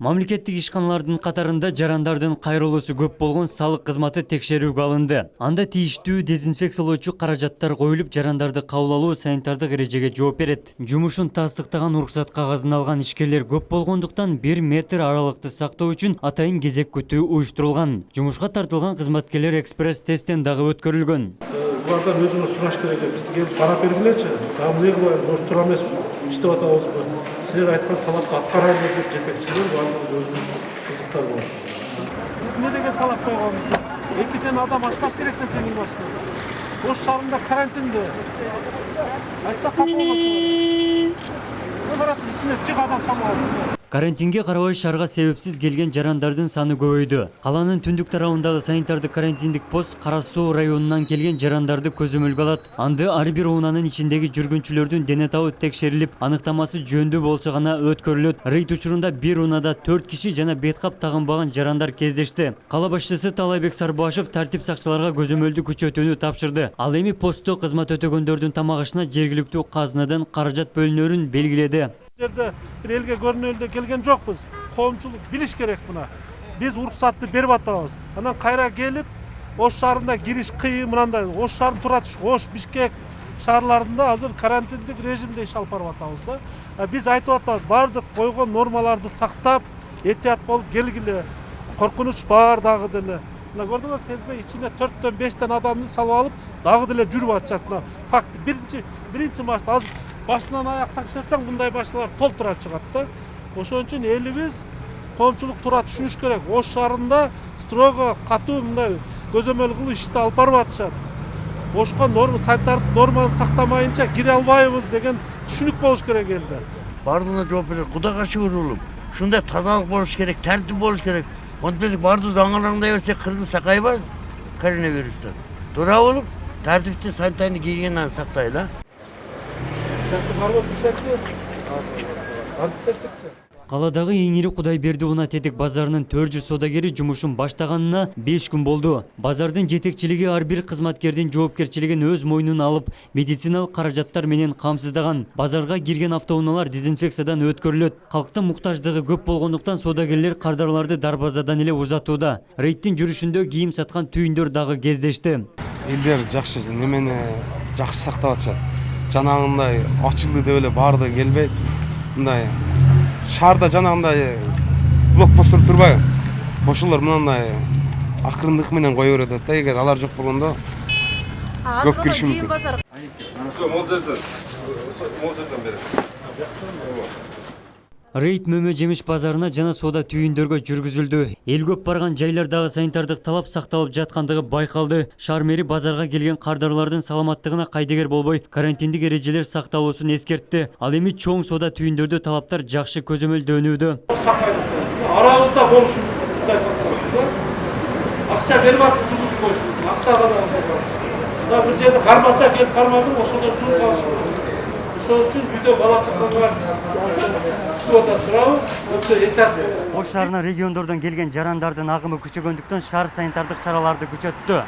Мамлекеттик ишканалардын катарында жарандардын кайрылуусу көп болгон салык кызматы текшерүүгө алынды. Анда тийиштүү дезинфекциялоочу каражаттар коюлуп, жарандарды кабыл алуу санитардык эрежеге жооп берет. Жумушун тастыктаган уруксат кагазын алган ишкерлер көп болгондуктан 1 метр аралыкты сактоо үчүн атайын кезек күтүү уюштурулган. Жумушка тартылган кызматкерлер экспресс тесттен дагы өткөрүлгөн. Булардан өзүңүз сураш керек. Бизди келип карап бергилечи. Эмне кылайын, бош тура эмеспи, иштеп атабызбы? Силер айткан талапты аткарайлы деп жетекчилер баардыгыбыз өзүбүз кызыктар болот. Биз эмне деген талап койгонбуз? 2 адам ашпаш керек деп жеңил баштады. Ош шаарында карантинде. Айтсак капыл болсун. Барат ичине жык адам салып алып. Карантинге карабай шаарга себепсиз келген жарандардын саны көбөйдү. Каланын түндүк тарабындагы санитардык карантиндик пост Кара Суу районунан келген жарандарды көзөмөлгө алат. Анда ар бир унаанын ичиндеги жүргүнчүлөрдүн дене табы текшерилип, аныктамасы жөндүү болсо гана өткөрүлөт. Рейд учурунда бир унаада 4 киши жана беткап тагынбаган жарандар кездешти. Кала башчысы Талайбек Сарбашев тартип сакчыларга көзөмөлдү күчөтүүнү тапшырды. Ал эми постто кызмат өтөгөндөрдүн тамак ашына жергиликтүү казынадан каражат бөлүнөрүн белгиледи. Жерде бир элге көрүнөлдө келген жокпуз. Коомчулук билиш керек мына. Биз уруксатты берип атабыз. Анан кайра келип, Ош шаарында кириш кыйын мынандай. Ош шаарын тура туш, Ош, Бишкек шаарларында азыр карантиндик режимде иш алып барып атабыз да. Биз айтып атабыз, бардык койгон нормаларды сактап, этият болуп келгиле. Коркунуч бар дагы деле. Мына көрдүңөр, сезбей ичине 4-төн 5тен адамды салып алып, дагы деле жүрүп атышат. Мына факт биринчи машта азыр башынан аяк такшырсаң мындай башчылар толтура чыгат да. Ошон үчүн элибиз коомчулук тура түшүнүш керек. Ош шаарында строго катуу мындай көзөмөл кылып ишти алып барып атышат. Ошко санитардык норманы сактамайынча кире албайбыз деген түшүнүк болуш керек элде. Бардығына жооп берет. Кудайга шүгүр улум. Ушундай тазалык болуш керек, тартип болуш керек. Монтпесек бардыгыбыз аңалаңдай берсек кыргыз сакайбыз коронавирустан. Туура болуп, тартипти санитарный гигиенаны сактайлы. Каладагы эң ири Кудайберди унаа тетик базарынын 400 содагери жумушун баштаганына 5 күн болду. Базардын жетекчилиги ар бир кызматкердин жоопкерчилигин өз мойнуна алып, медициналык каражаттар менен камсыздаган. Базарга кирген автоунаалар дезинфекциядан өткөрүлөт. Калктын муктаждыгы көп болгондуктан содагерлер кардарларды дарбазадан эле узатууда. Рейдтин жүрүшүндө кийим саткан түйүндөр дагы кездешти. Элдер жакшы немени жакшы сактап атышат. Жанагындай ачылды деп эле баардыгы келбейт. Мындай шаарда жанагындай блокпосттор турбайбы? Ошолор мындай акырындык менен кое берет да, эгер алар жок болгондо көп кириши мүмкүн. Рейд Мөмө жемиш базарына жана соода түйүндөргө жүргүзүлдү. Эл көп барган жайлардагы санитардык талап сакталып жаткандыгы байкалды. Шаар мэри базарга келген кардарлардын саламаттыгына кайдыгер болбой, карантиндик эрежелер сакталуусун эскертти. Ал эми чоң соода түйүндөрдө талаптар жакшы көзөмөлдөнүүдө. Арабызда болушу Кудай сактасын да. Акча берип атып жугузуп коюшун. Акча да бир жерде кармаса келип кармадым, ошондо жууп калышым. Ошон үчүн үйдө бала чакалар Ош шаарына региондордон келген жарандардын агымы күчөгөндүктөн шаар санитардык чараларды күчөттү.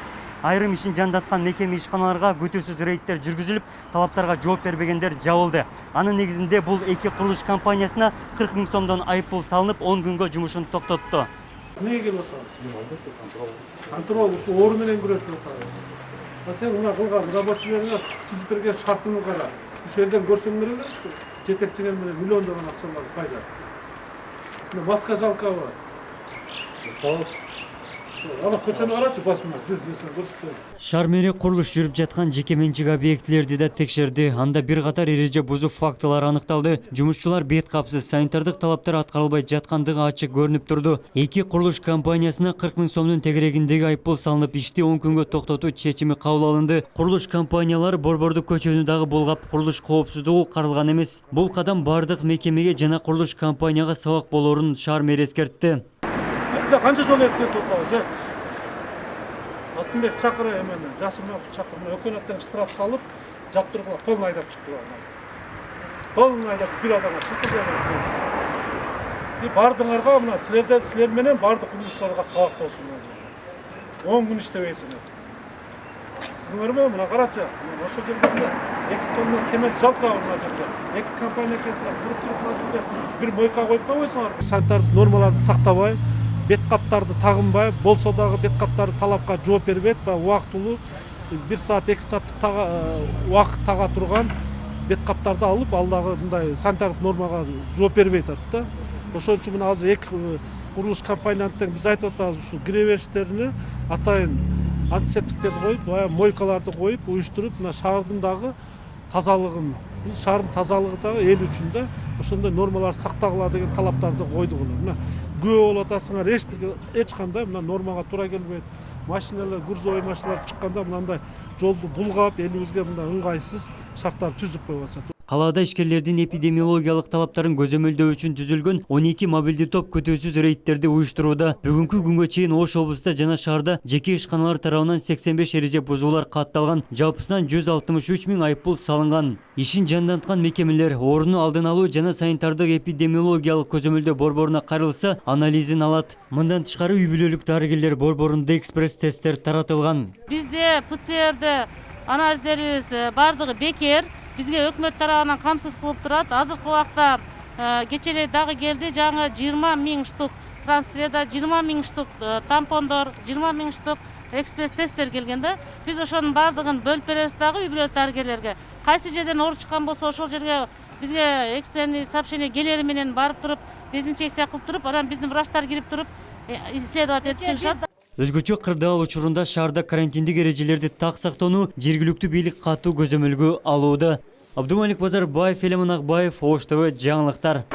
Айрым ишин жандаткан мекеме ишканаларга күтүүсүз рейдтер жүргүзүлүп, талаптарга жооп бербегендер жабылды. Анын негизинде бул эки курулуш компаниясына 40 000 сомдон айыппул салынып, 10 күнгө жумушун токтотту. Эмнеге келип атабыз? Контрол ушу оору менен күрөшүп атабыз. Сен мына кылган рабочилерге түзүп берген шартыңды кара. Ушу жерден көрсөңөр эле жетекчиңер менен миллиондогон акчалар пайда. Башка жалка бар. Ана көчөнү карачы басмына жүр десең көрсөтөм. Шаар мэри курулуш жүрүп жаткан жеке менчик объектилерди да текшерди. Анда бир катар эреже бузуу фактылары аныкталды. Жумушчулар бет капсыз, санитардык талаптар аткарылбай жаткандыгы ачык көрүнүп турду. Эки курулуш компаниясына 40 000 сомдун тегерегиндеги айыппул салынып, ишти 10 күнгө токтотуу чечими кабыл алынды. Курулуш компаниялары Борбордук көчөнү дагы булгап, курулуш коопсуздугу каралган эмес. Бул кадам бардык мекемеге жана курулуш компанияга сабак болоорун шаар мэри эскертти. Канча жолу эскертип атабыз, Алтынбек чакыры эмени, Жасымов чакырып, өкмөттөн штраф салып, жаптыргыла полный айдап чыктылар. Полный айдап бир адамга чакырып. Бардыңарга мына силер менен бардык курулуштарга сабак болсун. 10 күн иштебейсиңер. Сиңерме мына карачы, ошол жерде 2 тонна цемент жалкаган мына жерде. 2 компания келсе, туруп мына жерде бир мойка коюп койсоңор. Санитардык нормаларды сактабай, бет каптарды тагынбай, болсо дагы бет каптарды талапка жооп бербейт, баягы убактылуу 1 саат 2 сааттык убакыт тага турган бет каптарды алып, ал дагы мындай санитардык нормага жооп бербей атат да. Ошон үчүн мына азыр эки курулуш компаниянын биз айтып атабыз, ушул кире бериштерине атайын антисептиктерди коюп, баягы мойкаларды коюп, уюштуруп, мына шаардын дагы тазалыгын, шаардын тазалыгы дагы эл үчүн да ошондой нормалар сактагыла деген талаптарды койдук. Мына күбө болуп атасыңар, эч кандай мына нормага туура келбейт. Машиналар, грузовой машиналар чыкканда мындай жолду булгап, элибизге мындай ыңгайсыз шарттар түзүп коюп атышат. Калаада ишкерлердин эпидемиологиялык талаптарын көзөмөлдөө үчүн түзүлгөн 12 мобилдүү топ күтүүсүз рейдтерди уюштурууда. Бүгүнкү күнгө чейин Ош облусунда жана шаарда жеке ишканалар тарабынан 85 эреже бузуулар катталган. Жалпысынан 163 000 айыппул салынган. Ишин жанданткан мекемелер орунду алдын алуу жана санитардык эпидемиологиялык көзөмөлдөө борборуна кайрылса, анализин алат. Мындан тышкары үй бүлөлүк дарыгерлер борборунда экспресс тесттер таратылган. Бизде ПЦР'де анализдерибиз бардыгы бекер. Бизге өкмөт тарабынан камсыз кылып турат. Азыркы убакта кечээ дагы келди, жаңы 20 000 штук трансферда, 20 000 штук тампондор, 20 000 штук экспресс тесттер келген да. Биз ошонун бардыгын бөлүп беребиз дагы үй бүлөлүк дарыгерлерге. Кайсы жерден оору чыккан болсо, ошол жерге бизге экстренный сообщение келери менен барып туруп, дезинфекция кылып туруп, анан биздин врачтар кирип туруп исследовать этип чыгышат. Өзгөчө кырдаал учурунда шаарда карантиндик эрежелерди так сактоону жергиликтүү бийлик катуу көзөмөлгө алууда. Абдумалик Базарбаев, Элемон Акбаев, Ош ТВ жаңылыктар.